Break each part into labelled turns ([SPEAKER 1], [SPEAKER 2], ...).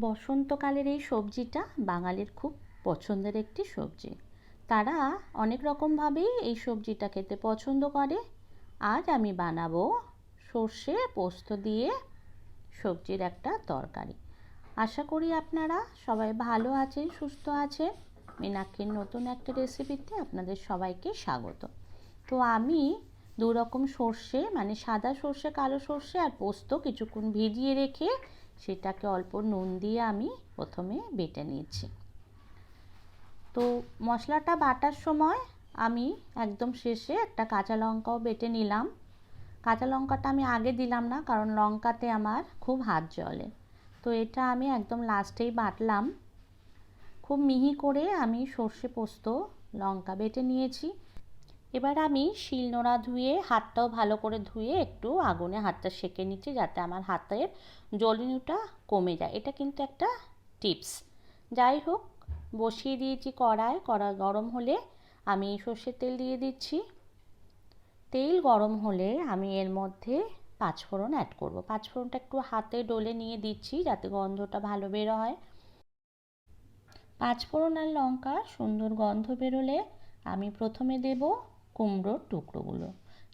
[SPEAKER 1] বসন্তকালের এই সবজিটা বাঙালির খুব পছন্দের একটি সবজি। তারা অনেক রকমভাবেই এই সবজিটা খেতে পছন্দ করে। আজ আমি বানাবো সর্ষে পোস্ত দিয়ে সবজির একটা তরকারি। আশা করি আপনারা সবাই ভালো আছেন, সুস্থ আছেন। মীনাক্ষীর নতুন একটা রেসিপিতে আপনাদের সবাইকে স্বাগত। তো আমি দু রকম সর্ষে, মানে সাদা সর্ষে, কালো সর্ষে আর পোস্ত কিছুক্ষণ ভিজিয়ে রেখে সেটাকে অল্প নুন দিয়ে আমি প্রথমে বেটে নিয়েছি। তো মশলাটা বাটার সময় আমি একদম শেষে একটা কাঁচা লঙ্কাও বেটে নিলাম। কাঁচা লঙ্কাটা আমি আগে দিলাম না, কারণ লঙ্কাতে আমার খুব হাত জ্বলে। তো এটা আমি একদম লাস্টেই বাটলাম। খুব মিহি করে আমি সর্ষে পোস্ত লঙ্কা বেটে নিয়েছি। এবার আমি শিলনোড়া ধুয়ে, হাতটাও ভালো করে ধুয়ে একটু আগুনে হাতটা সেঁকে নিচ্ছি, যাতে আমার হাতের জ্বলনিটা কমে যায়। এটা কিন্তু একটা টিপস। যাই হোক, বসিয়ে দিয়েছি কড়াই গরম হলে আমি সর্ষের তেল দিয়ে দিচ্ছি। তেল গরম হলে আমি এর মধ্যে পাঁচফোড়ন অ্যাড করব। পাঁচফোড়নটা একটু হাতে ডলে নিয়ে দিচ্ছি যাতে গন্ধটা ভালো বের হয়। পাঁচফোড়ন আর লঙ্কা সুন্দর গন্ধ বেরোলে আমি প্রথমে দেব কুমড়োর টুকরোগুলো।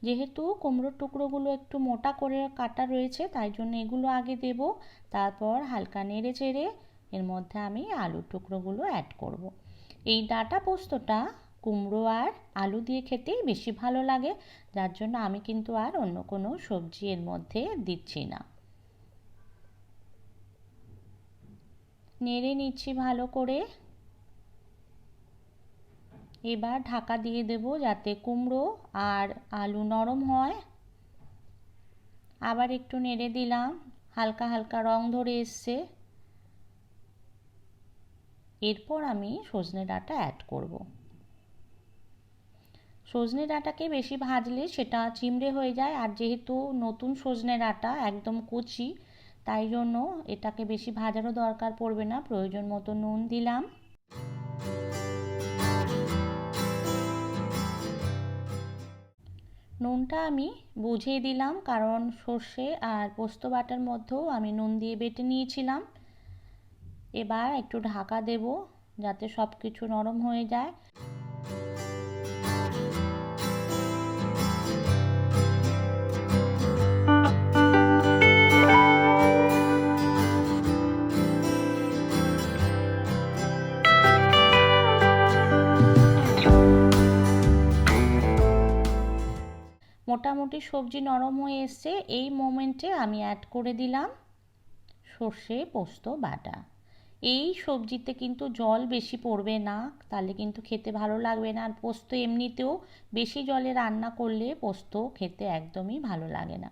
[SPEAKER 1] যেহেতু কুমড়োর টুকরোগুলো একটু মোটা করে কাটা রয়েছে, তাই জন্য এগুলো আগে দেব। তারপর হালকা নেড়ে চেড়ে এর মধ্যে আমি আলুর টুকরোগুলো অ্যাড করব। এই ডাঁটা পোস্তটা কুমড়ো আর আলু দিয়ে খেতেই বেশি ভালো লাগে, যার জন্য আমি কিন্তু আর অন্য কোনো সবজি এর মধ্যে দিচ্ছি না। নেড়ে নিচ্ছি ভালো করে। এবার ঢাকা দিয়ে দেব যাতে কুমড়ো আর আলু নরম হয়। আবার একটু নেড়ে দিলাম, হালকা হালকা রং ধরে এসছে। এরপর আমি সজনে ডাঁটা অ্যাড করব। সজনে ডাঁটাকে বেশি ভাজলে সেটা চিমড়ে হয়ে যায়, আর যেহেতু নতুন সজনে ডাঁটা একদম কচি, তাই জন্য এটাকে বেশি ভাজারও দরকার পড়বে না। প্রয়োজন মতো নুন দিলাম। নুনটা আমি বুঝিয়ে দিলাম, কারণ সর্ষে আর পোস্ত বাটার মধ্যেও আমি নুন দিয়ে বেটে নিয়েছিলাম। এবার একটু ঢাকা দেব যাতে সব কিছু নরম হয়ে যায়। মোটামুটি সবজি নরম হয়ে এসছে। এই মোমেন্টে আমি অ্যাড করে দিলাম সর্ষে পোস্ত বাটা। এই সবজিতে কিন্তু জল বেশি পড়বে না, তাহলে কিন্তু খেতে ভালো লাগবে না। আর পোস্ত এমনিতেও বেশি জলে রান্না করলে পোস্ত খেতে একদমই ভালো লাগে না।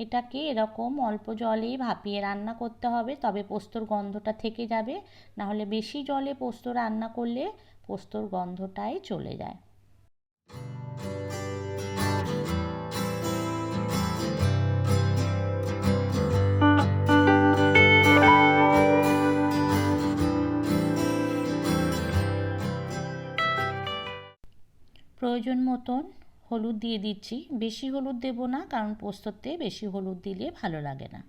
[SPEAKER 1] এটাকে এরকম অল্প জলেই ভাপিয়ে রান্না করতে হবে, তবে পোস্তর গন্ধটা থেকে যাবে। নাহলে বেশি জলে পোস্ত রান্না করলে পোস্তর গন্ধটাই চলে যায়। প্রয়োজন মতন হলুদ দিয়ে দিচ্ছি। বেশি হলুদ দেব না, কারণ পোস্ততে বেশি হলুদ দিলে ভালো লাগে না।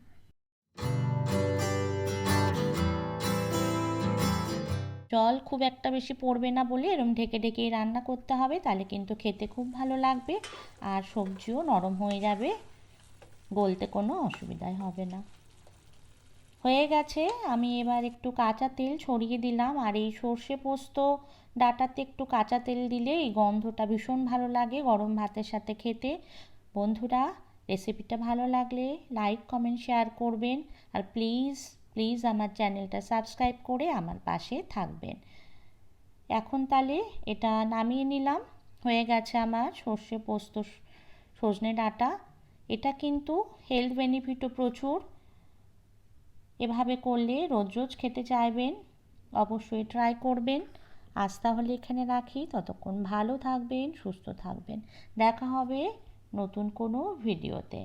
[SPEAKER 1] জল খুব একটা বেশি পড়বে না বলে এরম ঢেকে ঢেকেই রান্না করতে হবে, তাহলে কিন্তু খেতে খুব ভালো লাগবে আর সবজিও নরম হয়ে যাবে, গলতে কোনো অসুবিধাই হবে না। হয়ে গেছে। আমি এবার একটু কাঁচা তেল ছড়িয়ে দিলাম, আর এই সর্ষে পোস্ত ডাঁটাতে একটু কাঁচা তেল দিলে এই গন্ধটা ভীষণ ভালো লাগে গরম ভাতের সাথে খেতে। বন্ধুরা, রেসিপিটা ভালো লাগলে লাইক, কমেন্ট, শেয়ার করবেন। আর প্লিজ প্লিজ আমার চ্যানেলটা সাবস্ক্রাইব করে আমার পাশে থাকবেন। এখন তাহলে এটা নামিয়ে নিলাম। হয়ে গেছে আমার সর্ষে পোস্ত সজনে ডাঁটা। এটা কিন্তু হেলথ বেনিফিটও প্রচুর। এভাবে করলে রোজ রোজ খেতে চাইবেন, অবশ্যই ট্রাই করবেন। আজ তাহলে এখানে রাখি। ততক্ষণ ভালো থাকবেন, সুস্থ থাকবেন। দেখা হবে নতুন কোনো ভিডিওতে।